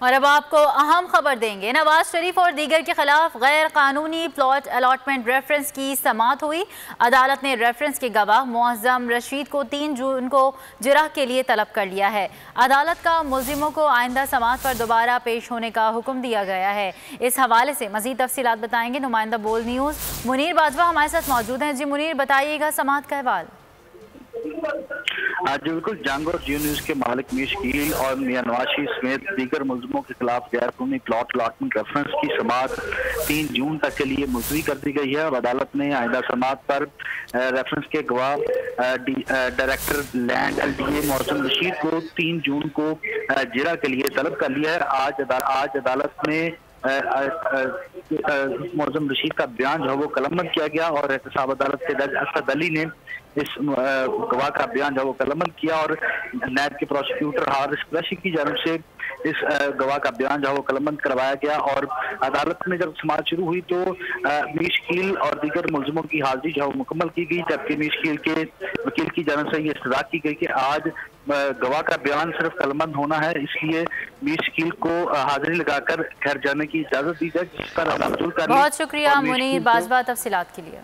اور اب آپ کو اہم خبر دیں گے۔ نواز شریف اور دیگر کے خلاف غیر قانونی پلاٹ الاٹمنٹ ریفرنس کی سماعت ہوئی۔ عدالت نے ریفرنس کے گواہ معظم رشید کو 3 جون کو جرح کے لیے طلب کر لیا ہے۔ عدالت کا ملزموں کو آئندہ سماعت پر دوبارہ پیش ہونے کا حکم دیا گیا ہے۔ اس حوالے سے مزید تفصیلات بتائیں گے نمائندہ بول نیوز منیر باجوہ ہمارے ساتھ موجود ہیں۔ جی منیر، بتائیے گا سماعت کا احوال۔ جی بالکل، جنگ اور جیو نیوز کے مالک میر شکیل اور میاں نواز شریف سمیت دیگر ملزموں کے خلاف غیر قانونی پلاٹ الاٹمنٹ ریفرنس کی سماعت 3 جون تک کے لیے ملتوی کر دی گئی ہے اور عدالت نے آئندہ سماعت پر ریفرنس کے گواہ ڈائریکٹر لینڈ LDA معظم رشید کو 3 جون کو جرح کے لیے طلب کر لیا ہے۔ آج عدالت نے معظم رشید کا بیان جو ہے وہ قلم بند کیا گیا اور احتساب عدالت کے جج اسد علی نے اس گواہ کا بیان جو وہ قلم بند کیا اور نیب کے پروسیکیوٹر حارث قریشی کی جانب سے اس گواہ کا بیان جو وہ قلم بند کروایا گیا اور عدالت میں جب سماعت شروع ہوئی تو میر شکیل اور دیگر ملزموں کی حاضری جو مکمل کی گئی، جبکہ میر شکیل کے وکیل کی جانب سے یہ استدعا کی گئی کہ آج گواہ کا بیان صرف قلم بند ہونا ہے، اس لیے میر شکیل کو حاضری لگا کر گھر جانے کی اجازت دی جائے، جس پر بہت شکریہ منیر باجوہ تفصیلات کے لیے۔